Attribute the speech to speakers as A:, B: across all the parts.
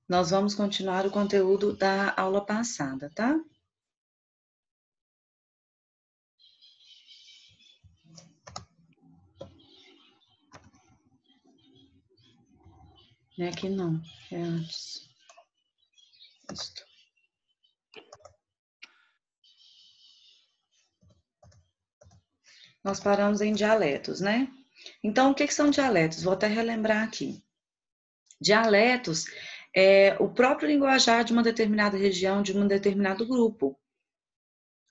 A: Nós vamos continuar o conteúdo da aula passada, tá? É aqui não, é antes. Isto. Nós paramos em dialetos, né? Então, o que são dialetos? Vou até relembrar aqui. Dialetos é o próprio linguajar de uma determinada região, de um determinado grupo.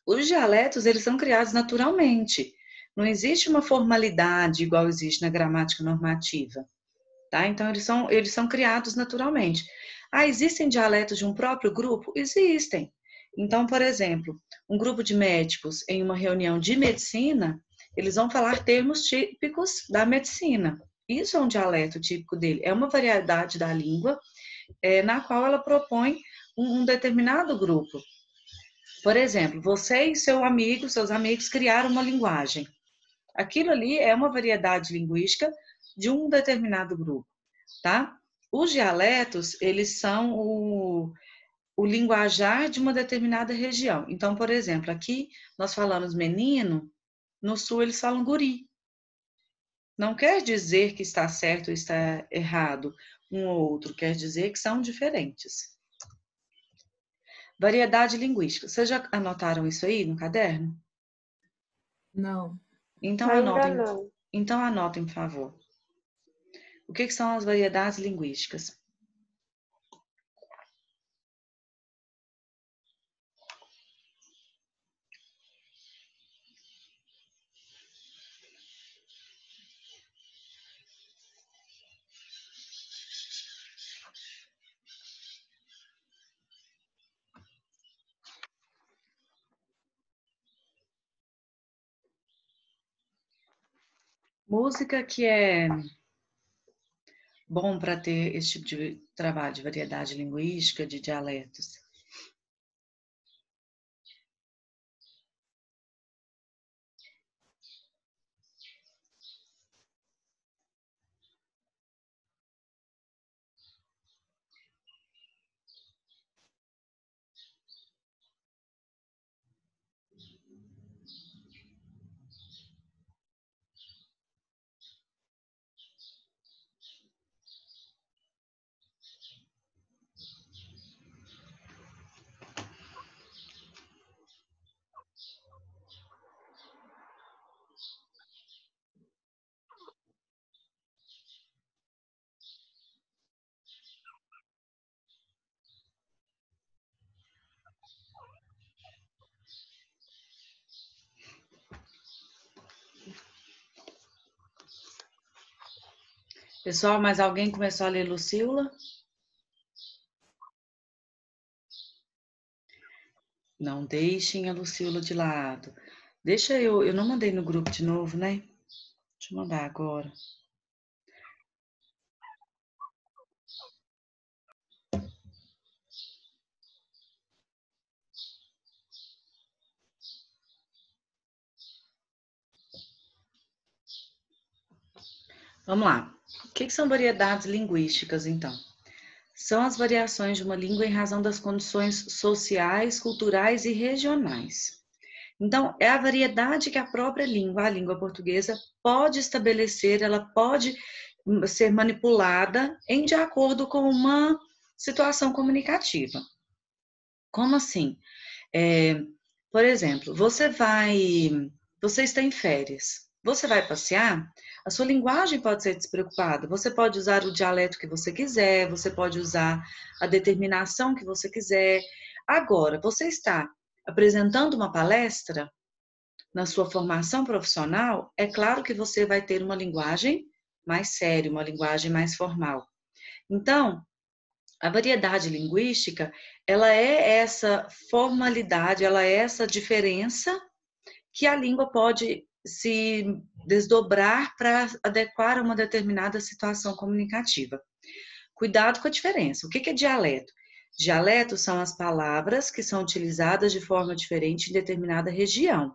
A: Os dialetos, eles são criados naturalmente. Não existe uma formalidade igual existe na gramática normativa, tá? Então, eles são criados naturalmente. Ah, existem dialetos de um próprio grupo? Existem. Então, por exemplo, um grupo de médicos em uma reunião de medicina, eles vão falar termos típicos da medicina. Isso é um dialeto típico dele. É uma variedade da língua na qual ela propõe um determinado grupo. Por exemplo, você e seus amigos criaram uma linguagem. Aquilo ali é uma variedade linguística de um determinado grupo, tá? Os dialetos, eles são o linguajar de uma determinada região. Então, por exemplo, aqui nós falamos menino, no sul eles falam guri. Não quer dizer que está certo ou está errado um ou outro, quer dizer que são diferentes. Variedade linguística. Vocês já anotaram isso aí no caderno?
B: Não.
A: Então
C: Ainda
A: anotem,
C: não.
A: então anotem, por favor. O que são as variedades linguísticas? Música que é bom para ter esse tipo de trabalho de variedade linguística, de dialetos. Pessoal, mais alguém começou a ler Lucila? Não deixem a Lucila de lado. Deixa eu não mandei no grupo de novo, né? Deixa eu mandar agora. Vamos lá. O que são variedades linguísticas, então? São as variações de uma língua em razão das condições sociais, culturais e regionais. Então, é a variedade que a própria língua, a língua portuguesa, pode estabelecer, ela pode ser manipulada de acordo com uma situação comunicativa. Como assim? Por exemplo, você está em férias, você vai passear, a sua linguagem pode ser despreocupada, você pode usar o dialeto que você quiser, você pode usar a determinação que você quiser. Agora, você está apresentando uma palestra na sua formação profissional, é claro que você vai ter uma linguagem mais séria, uma linguagem mais formal. Então, a variedade linguística, ela é essa formalidade, ela é essa diferença que a língua pode se desdobrar para adequar a uma determinada situação comunicativa. Cuidado com a diferença. O que é dialeto? Dialetos são as palavras que são utilizadas de forma diferente em determinada região.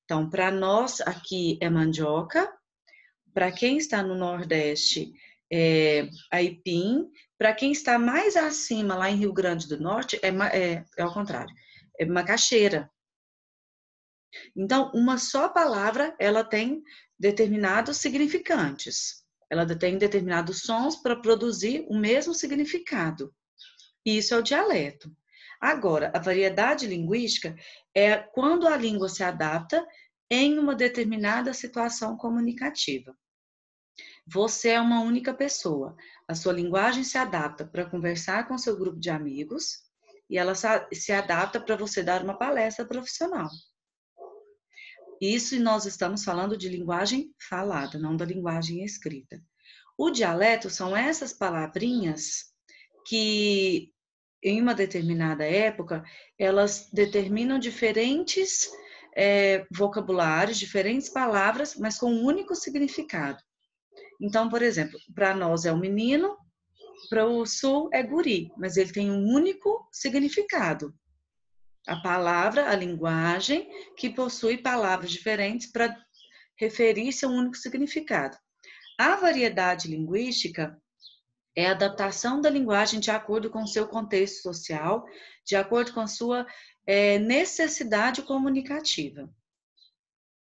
A: Então, para nós aqui é mandioca, para quem está no Nordeste aipim. Para quem está mais acima, lá em Rio Grande do Norte, é ao contrário, é macaxeira. Então, uma só palavra, ela tem determinados significantes. Ela tem determinados sons para produzir o mesmo significado. Isso é o dialeto. Agora, a variedade linguística é quando a língua se adapta em uma determinada situação comunicativa. Você é uma única pessoa. A sua linguagem se adapta para conversar com seu grupo de amigos e ela se adapta para você dar uma palestra profissional. Isso nós estamos falando de linguagem falada, não da linguagem escrita. O dialeto são essas palavrinhas que, em uma determinada época, elas determinam diferentes vocabulários, diferentes palavras, mas com um único significado. Então, por exemplo, para nós é o menino, para o sul é guri, mas ele tem um único significado. A palavra, a linguagem, que possui palavras diferentes para referir-se a um único significado. A variedade linguística é a adaptação da linguagem de acordo com o seu contexto social, de acordo com a sua necessidade comunicativa.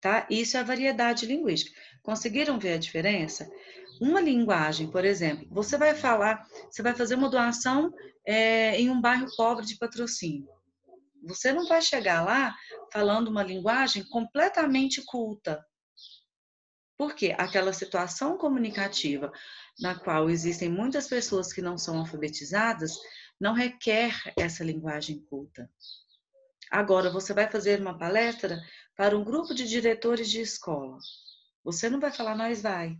A: Tá? Isso é a variedade linguística. Conseguiram ver a diferença? Uma linguagem, por exemplo, você vai fazer uma doação em um bairro pobre de Patrocínio. Você não vai chegar lá falando uma linguagem completamente culta. Por quê? Aquela situação comunicativa na qual existem muitas pessoas que não são alfabetizadas não requer essa linguagem culta. Agora, você vai fazer uma palestra para um grupo de diretores de escola. Você não vai falar, nós vai.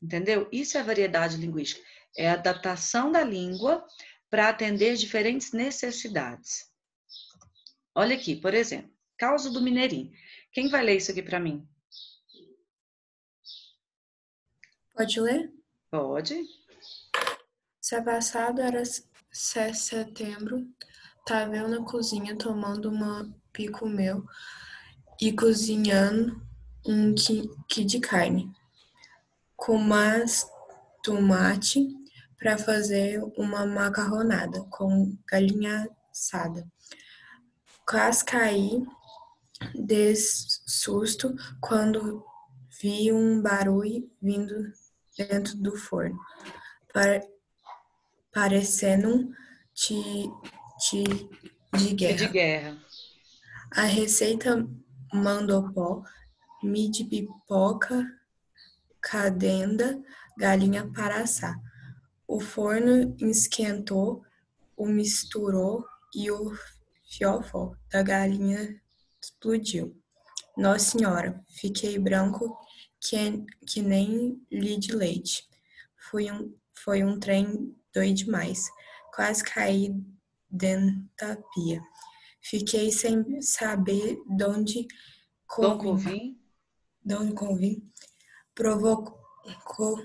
A: Entendeu? Isso é variedade linguística. É a adaptação da língua para atender diferentes necessidades. Olha aqui, por exemplo, Causa do Mineirinho. Quem vai ler isso aqui para mim?
B: Pode ler?
A: Pode.
B: Se passado era 6 de setembro, tava eu na cozinha tomando uma pico meu e cozinhando um que de carne, com mais tomate para fazer uma macarronada com galinha assada. Quase caí de susto quando vi um barulho vindo dentro do forno, parecendo de
A: De
B: guerra.
A: guerra.
B: A receita mandou pó, de pipoca, cadenda, galinha para assar. O forno esquentou, o misturou e o fiofó da galinha explodiu. Nossa Senhora, fiquei branco que nem li de leite. Foi um trem doido demais. Quase caí dentro da pia. Fiquei sem saber de onde
A: Dom
B: convim.
A: Covim.
B: Provocou.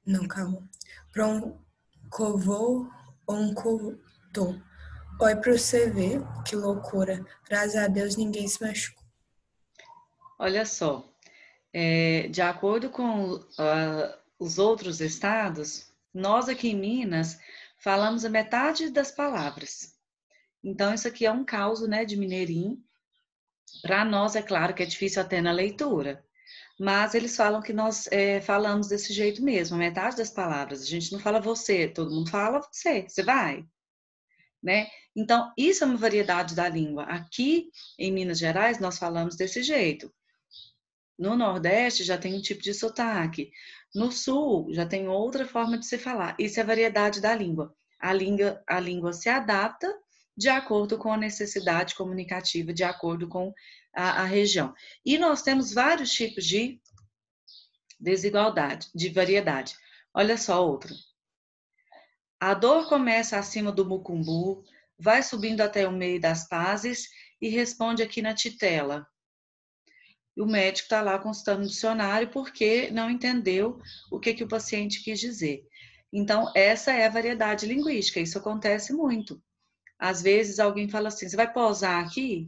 B: Não, calma. Provocou um contou. Olha pra você ver que loucura. Graças a Deus ninguém se machucou.
A: Olha só, de acordo com os outros estados, nós aqui em Minas falamos a metade das palavras. Então, isso aqui é um caos, né, de mineirinho. Para nós, é claro que é difícil até na leitura, mas eles falam que nós falamos desse jeito mesmo, a metade das palavras. A gente não fala você, todo mundo fala você vai, né? Então, isso é uma variedade da língua. Aqui em Minas Gerais, nós falamos desse jeito. No Nordeste já tem um tipo de sotaque. No Sul já tem outra forma de se falar. Isso é variedade da língua. A língua se adapta de acordo com a necessidade comunicativa, de acordo com a região. E nós temos vários tipos de desigualdade, de variedade. Olha só outro. A dor começa acima do mucumbu, vai subindo até o meio das pazes e responde aqui na titela. E o médico está lá consultando o dicionário porque não entendeu o que o paciente quis dizer. Então, essa é a variedade linguística, isso acontece muito. Às vezes alguém fala assim, você vai pousar aqui?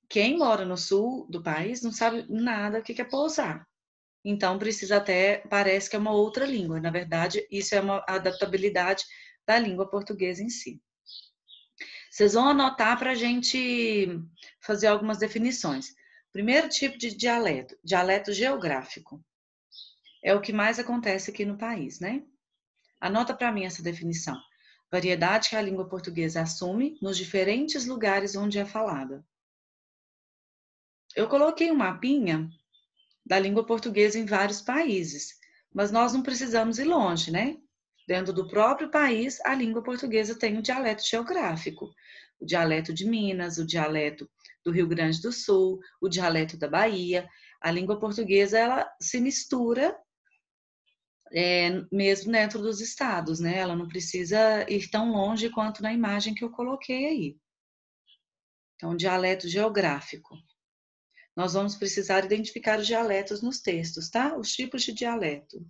A: Quem mora no sul do país não sabe nada o que é pousar. então precisa até, parece que é uma outra língua. Na verdade, isso é uma adaptabilidade da língua portuguesa em si. Vocês vão anotar para a gente fazer algumas definições. Primeiro tipo de dialeto, dialeto geográfico. É o que mais acontece aqui no país, né? Anota para mim essa definição. Variedade que a língua portuguesa assume nos diferentes lugares onde é falada. Eu coloquei um mapinha da língua portuguesa em vários países, mas nós não precisamos ir longe, né? Dentro do próprio país, a língua portuguesa tem um dialeto geográfico. O dialeto de Minas, o dialeto do Rio Grande do Sul, o dialeto da Bahia. A língua portuguesa, ela se mistura mesmo dentro dos estados, né? Ela não precisa ir tão longe quanto na imagem que eu coloquei aí. Então, dialeto geográfico. Nós vamos precisar identificar os dialetos nos textos, tá? Os tipos de dialeto.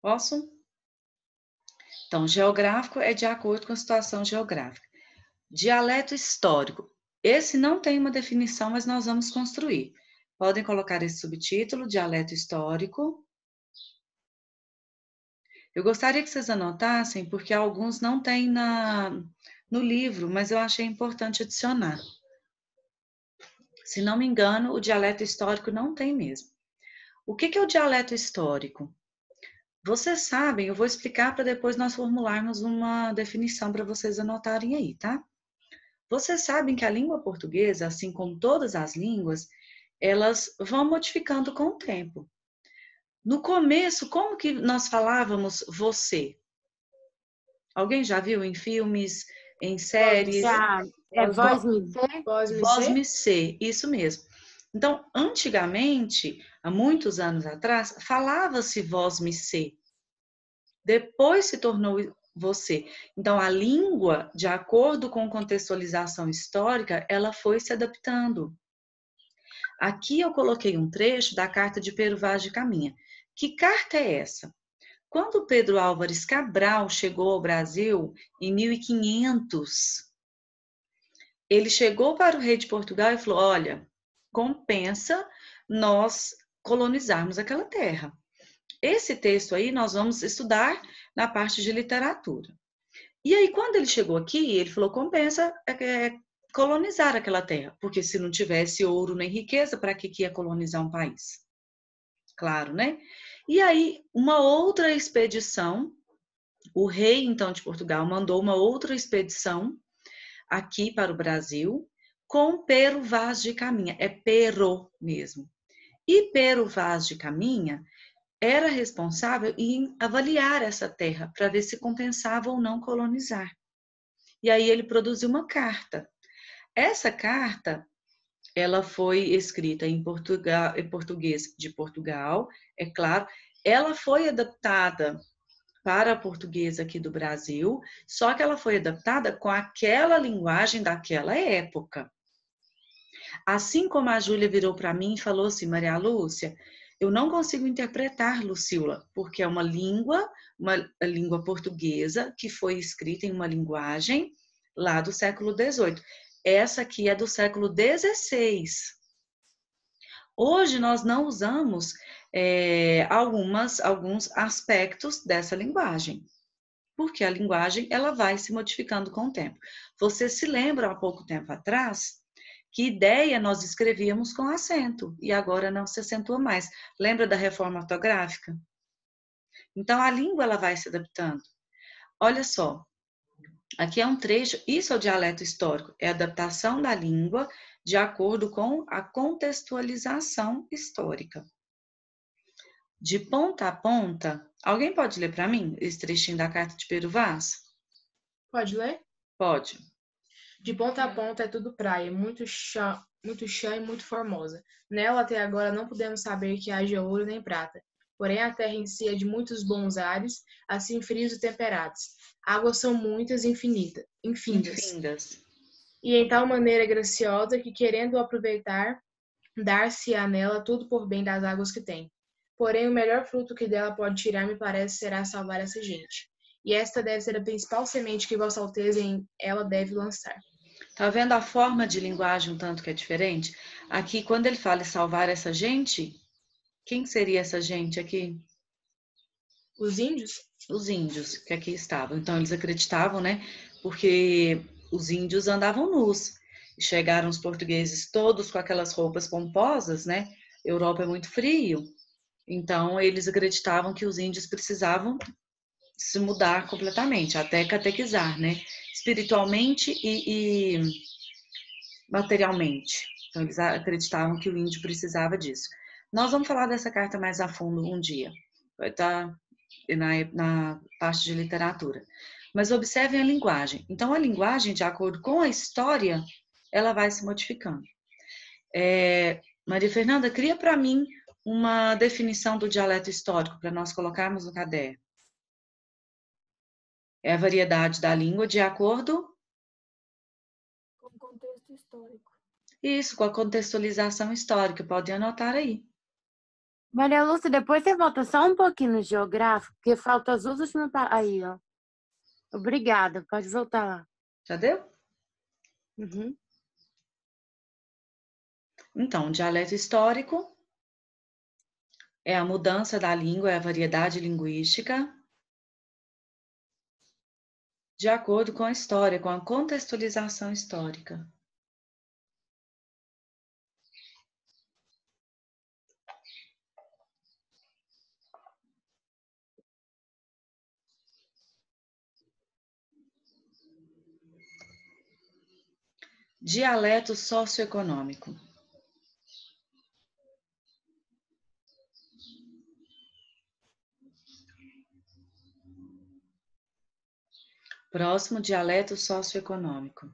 A: Posso? Então, geográfico é de acordo com a situação geográfica. Dialeto histórico. Esse não tem uma definição, mas nós vamos construir. Podem colocar esse subtítulo, dialeto histórico. Eu gostaria que vocês anotassem, porque alguns não tem no livro, mas eu achei importante adicionar. Se não me engano, o dialeto histórico não tem mesmo. O que é o dialeto histórico? Vocês sabem, eu vou explicar para depois nós formularmos uma definição para vocês anotarem aí, tá? Vocês sabem que a língua portuguesa, assim como todas as línguas, elas vão modificando com o tempo. No começo, como que nós falávamos você? Alguém já viu em filmes, em séries?
C: Já, é voz me ser?
A: Voz me ser, isso mesmo. Então, antigamente, há muitos anos atrás, falava-se voz me ser. Depois se tornou você. Então, a língua, de acordo com contextualização histórica, ela foi se adaptando. Aqui eu coloquei um trecho da carta de Pero Vaz de Caminha. Que carta é essa? Quando Pedro Álvares Cabral chegou ao Brasil em 1500, ele chegou para o rei de Portugal e falou: olha, compensa nós colonizarmos aquela terra. Esse texto aí nós vamos estudar na parte de literatura. E aí, quando ele chegou aqui, ele falou: compensa colonizar aquela terra, porque se não tivesse ouro nem riqueza, para que ia colonizar um país? Claro, né? E aí, uma outra expedição, o rei, então, de Portugal, mandou uma outra expedição aqui para o Brasil, com Pero Vaz de Caminha, é Pero mesmo. E Pero Vaz de Caminha era responsável em avaliar essa terra para ver se compensava ou não colonizar. E aí ele produziu uma carta. Essa carta, ela foi escrita em português de Portugal, é claro. Ela foi adaptada para português aqui do Brasil, só que ela foi adaptada com aquela linguagem daquela época. Assim como a Júlia virou para mim e falou assim: Maria Lúcia, eu não consigo interpretar Lucila, porque é uma língua portuguesa que foi escrita em uma linguagem lá do século XVIII. Essa aqui é do século XVI. Hoje nós não usamos alguns aspectos dessa linguagem, porque a linguagem ela vai se modificando com o tempo. Você se lembra há pouco tempo atrás que ideia nós escrevíamos com acento e agora não se acentua mais. Lembra da reforma ortográfica? Então a língua ela vai se adaptando. Olha só, aqui é um trecho, isso é o dialeto histórico, é a adaptação da língua de acordo com a contextualização histórica. De ponta a ponta, alguém pode ler para mim esse trechinho da carta de Pero Vaz?
C: Pode ler?
A: Pode.
D: De ponta a ponta é tudo praia, muito chão e muito formosa. Nela até agora não pudemos saber que haja ouro nem prata. Porém a terra em si é de muitos bons ares, assim frios e temperados. Águas são muitas e infindas.
A: Infindas.
D: E em tal maneira graciosa que, querendo aproveitar, dar-se-á nela tudo por bem das águas que tem. Porém, o melhor fruto que dela pode tirar, me parece, será salvar essa gente. E esta deve ser a principal semente que Vossa Alteza em ela deve lançar.
A: Tá vendo a forma de linguagem um tanto que é diferente? Aqui, quando ele fala em salvar essa gente, quem seria essa gente aqui?
D: Os índios?
A: Os índios que aqui estavam. Então, eles acreditavam, né? Porque os índios andavam nus. E chegaram os portugueses todos com aquelas roupas pomposas, né? Europa é muito frio. Então, eles acreditavam que os índios precisavam se mudar completamente, até catequizar, né? Espiritualmente e materialmente. Então, eles acreditavam que o índio precisava disso. Nós vamos falar dessa carta mais a fundo um dia. Vai estar na parte de literatura. Mas observem a linguagem. Então, a linguagem, de acordo com a história, ela vai se modificando. Maria Fernanda, cria para mim uma definição do dialeto histórico para nós colocarmos no caderno. É a variedade da língua de acordo
B: Com o contexto histórico.
A: Isso, com a contextualização histórica. Podem anotar aí.
C: Maria Lúcia, depois você volta só um pouquinho no geográfico, porque falta as últimas... Aí, ó. Obrigada, pode voltar lá.
A: Já deu?
C: Uhum.
A: Então, dialeto histórico é a mudança da língua, é a variedade linguística de acordo com a história, com a contextualização histórica. Dialeto socioeconômico. Próximo, dialeto socioeconômico.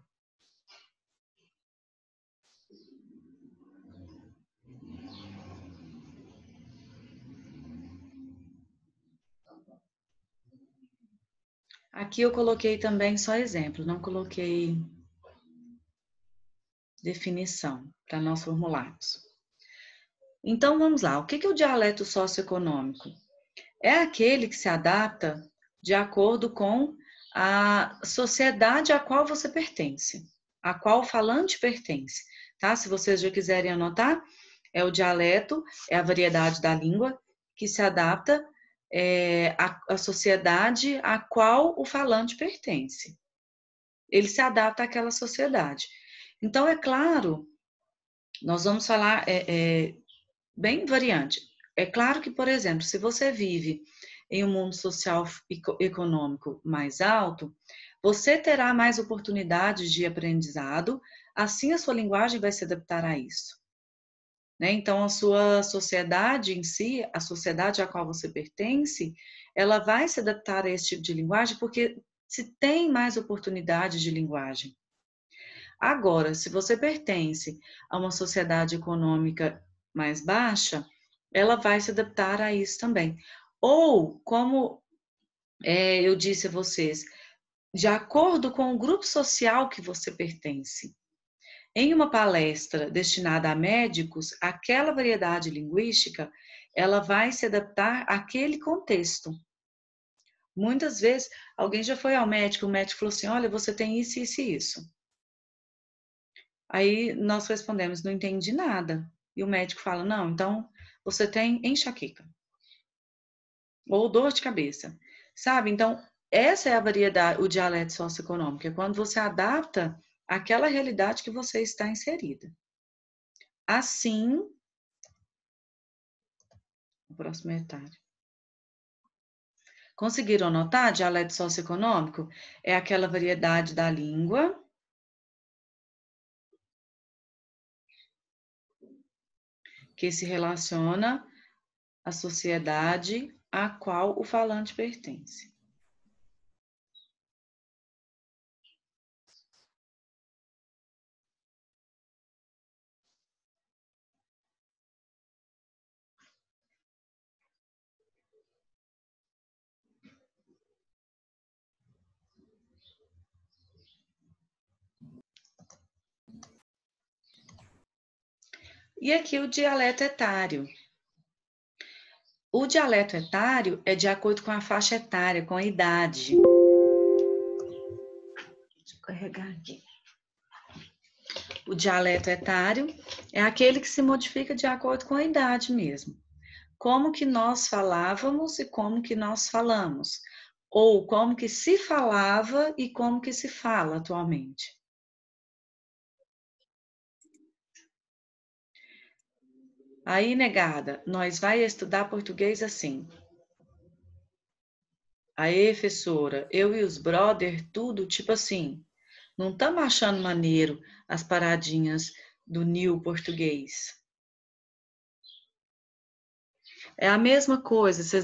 A: Aqui eu coloquei também só exemplo, não coloquei definição para nós formularmos. Então vamos lá, o que é o dialeto socioeconômico? É aquele que se adapta de acordo com a sociedade a qual você pertence, a qual o falante pertence, tá? Se vocês já quiserem anotar, é o dialeto, é a variedade da língua que se adapta à sociedade a qual o falante pertence. Ele se adapta àquela sociedade. Então, é claro, nós vamos falar bem variante. É claro que, por exemplo, se você vive em um mundo social e econômico mais alto, você terá mais oportunidades de aprendizado, assim a sua linguagem vai se adaptar a isso. Né? Então, a sua sociedade em si, a sociedade a qual você pertence, ela vai se adaptar a esse tipo de linguagem porque se tem mais oportunidades de linguagem. Agora, se você pertence a uma sociedade econômica mais baixa, ela vai se adaptar a isso também. Ou, como eu disse a vocês, de acordo com o grupo social que você pertence. Em uma palestra destinada a médicos, aquela variedade linguística, ela vai se adaptar àquele contexto. Muitas vezes, alguém já foi ao médico, o médico falou assim, olha, você tem isso, isso e isso. Aí nós respondemos, não entendi nada. E o médico fala, não, então você tem enxaqueca. Ou dor de cabeça. Sabe? Então, essa é a variedade, o dialeto socioeconômico, é quando você adapta àquela realidade que você está inserida. Assim, o próximo etário. Conseguiram notar? Dialeto socioeconômico é aquela variedade da língua que se relaciona à sociedade a qual o falante pertence. E aqui o dialeto etário. O dialeto etário é de acordo com a faixa etária, com a idade. Deixa eu carregar aqui. O dialeto etário é aquele que se modifica de acordo com a idade mesmo. Como que nós falávamos e como que nós falamos. Ou como que se falava e como que se fala atualmente. Aí, negada, nós vai estudar português assim. Aê, professora, eu e os brother, tudo tipo assim. Não estamos achando maneiro as paradinhas do new português. É a mesma coisa, vocês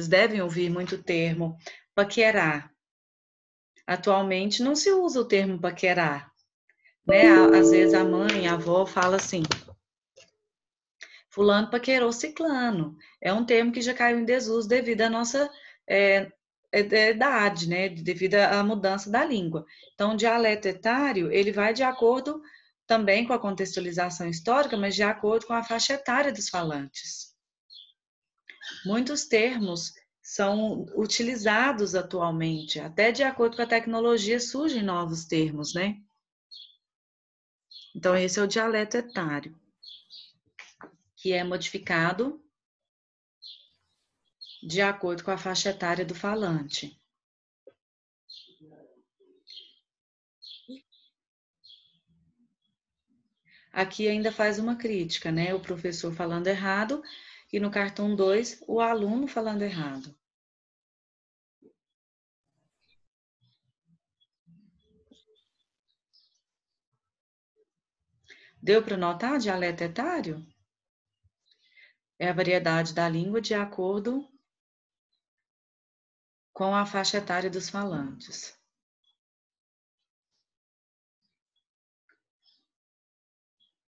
A: devem ouvir muito o termo paquerar. Atualmente não se usa o termo paquerar, né? Às vezes a mãe, a avó fala assim, fulano paquerou ciclano. É um termo que já caiu em desuso devido à nossa idade, né? Devido à mudança da língua. Então, o dialeto etário, ele vai de acordo também com a contextualização histórica, mas de acordo com a faixa etária dos falantes. Muitos termos são utilizados atualmente, até de acordo com a tecnologia surgem novos termos, né? Então, esse é o dialeto etário, que é modificado de acordo com a faixa etária do falante. Aqui ainda faz uma crítica, né? O professor falando errado e no cartão 2, o aluno falando errado. Deu para notar dialeto etário? É a variedade da língua de acordo com a faixa etária dos falantes.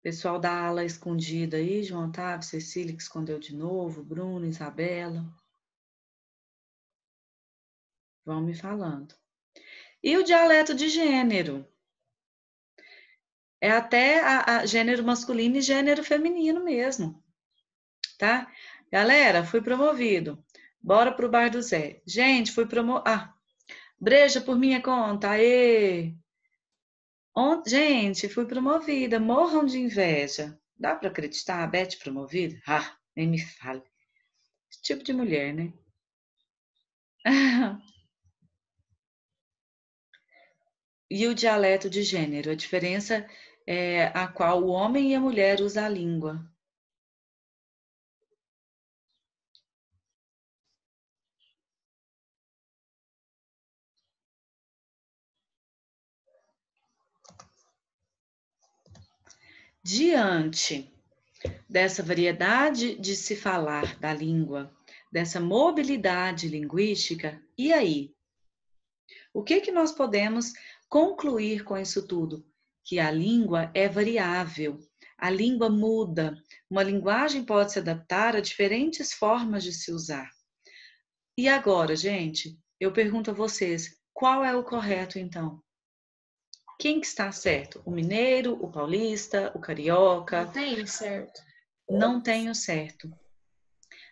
A: Pessoal da ala escondida aí, João Otávio, Cecília que escondeu de novo, Bruno, Isabela. Vão me falando. E o dialeto de gênero? É até a gênero masculino e gênero feminino mesmo, tá? Galera, fui promovido. Bora pro bar do Zé. Gente, fui promovido. Ah, breja por minha conta. Aê! Gente, fui promovida. Morram de inveja. Dá para acreditar? A Beth promovida? Ah, nem me fale. Esse tipo de mulher, né? E o dialeto de gênero? A diferença é a qual o homem e a mulher usam a língua. Diante dessa variedade de se falar da língua, dessa mobilidade linguística, e aí? O que nós podemos concluir com isso tudo? Que a língua é variável, a língua muda, uma linguagem pode se adaptar a diferentes formas de se usar. E agora, gente, eu pergunto a vocês, qual é o correto então? Quem que está certo? O mineiro, o paulista, o carioca?
D: Não tem certo.
A: Não tem o certo.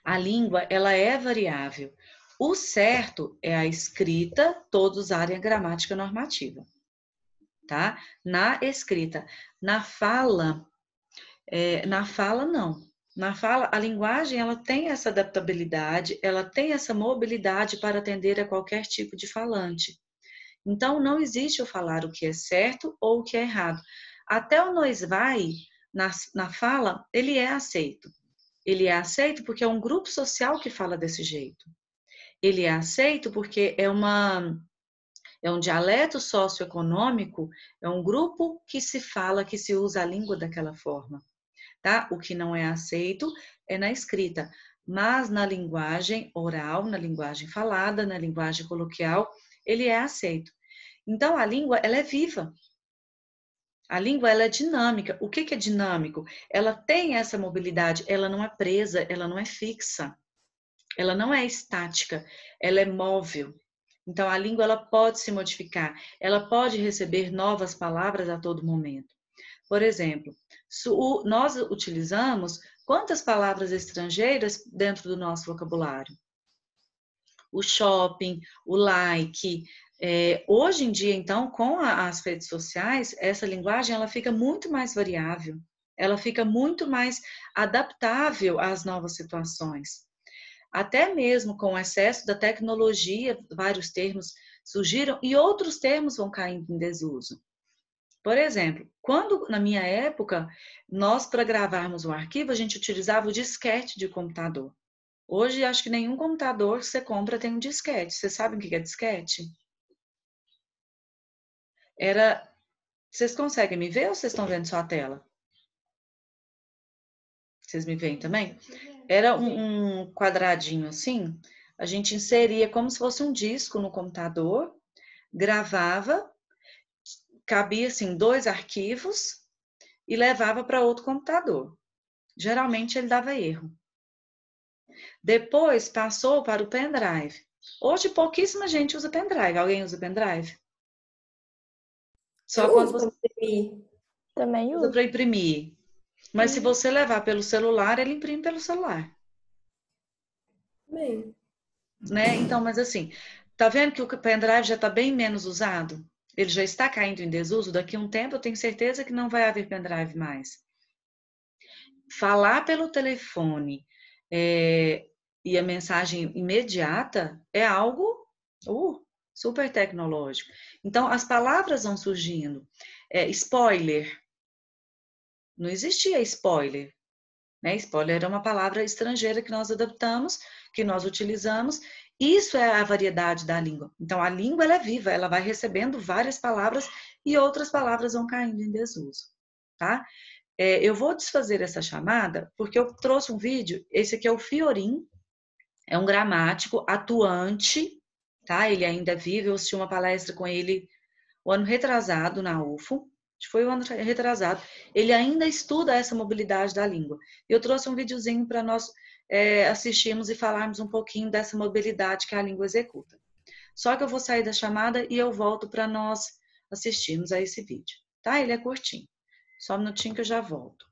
A: A língua, ela é variável. O certo é a escrita, todos usarem a gramática normativa, tá? Na escrita. Na fala, não. Na fala, a linguagem, ela tem essa adaptabilidade, ela tem essa mobilidade para atender a qualquer tipo de falante. Então, não existe o falar o que é certo ou o que é errado. Até o nós vai, na fala, ele é aceito. Ele é aceito porque é um grupo social que fala desse jeito. Ele é aceito porque é um dialeto socioeconômico, é um grupo que se fala, que se usa a língua daquela forma. Tá? O que não é aceito é na escrita, mas na linguagem oral, na linguagem falada, na linguagem coloquial, ele é aceito. Então, a língua, ela é viva. A língua, ela é dinâmica. O que é dinâmico? Ela tem essa mobilidade, ela não é presa, ela não é fixa. Ela não é estática, ela é móvel. Então, a língua, ela pode se modificar, ela pode receber novas palavras a todo momento. Por exemplo, Nós utilizamos quantas palavras estrangeiras dentro do nosso vocabulário? O shopping, o like. Hoje em dia, então, com as redes sociais, essa linguagem ela fica muito mais variável, ela fica muito mais adaptável às novas situações. Até mesmo com o excesso da tecnologia, vários termos surgiram e outros termos vão caindo em desuso. Por exemplo, quando na minha época, nós para gravarmos um arquivo, a gente utilizava o disquete de computador. Hoje, acho que nenhum computador que você compra tem um disquete. Vocês sabem o que é disquete? Vocês conseguem me ver ou vocês estão vendo só a tela? Vocês me veem também? Era um quadradinho assim, a gente inseria como se fosse um disco no computador, gravava, cabia assim 2 arquivos e levava para outro computador. Geralmente ele dava erro. Depois passou para o pendrive. Hoje pouquíssima gente usa pendrive. Alguém usa pendrive? Só quando você
E: Também
A: usa
E: uso.
A: para imprimir. Mas se você levar pelo celular, ele imprime pelo celular.
B: Bem,
A: Né? Então, mas assim, tá vendo que o pendrive já está bem menos usado? Ele já está caindo em desuso. Daqui a um tempo eu tenho certeza que não vai haver pendrive mais. Falar pelo telefone e a mensagem imediata é algo super tecnológico. Então, as palavras vão surgindo. Spoiler. Não existia spoiler. Né? Spoiler era uma palavra estrangeira que nós adaptamos, que nós utilizamos. Isso é a variedade da língua. Então, a língua ela é viva, ela vai recebendo várias palavras e outras palavras vão caindo em desuso. Tá? Eu vou desfazer essa chamada porque eu trouxe um vídeo. Esse aqui é o Fiorin, é um gramático atuante, tá? Ele ainda vive. Eu assisti uma palestra com ele o ano retrasado na UFO. Acho que foi o ano retrasado. Ele ainda estuda essa mobilidade da língua. Eu trouxe um videozinho para nós assistirmos e falarmos um pouquinho dessa mobilidade que a língua executa. Só que eu vou sair da chamada e eu volto para nós assistirmos a esse vídeo, tá? Ele é curtinho. Só um minutinho que eu já volto.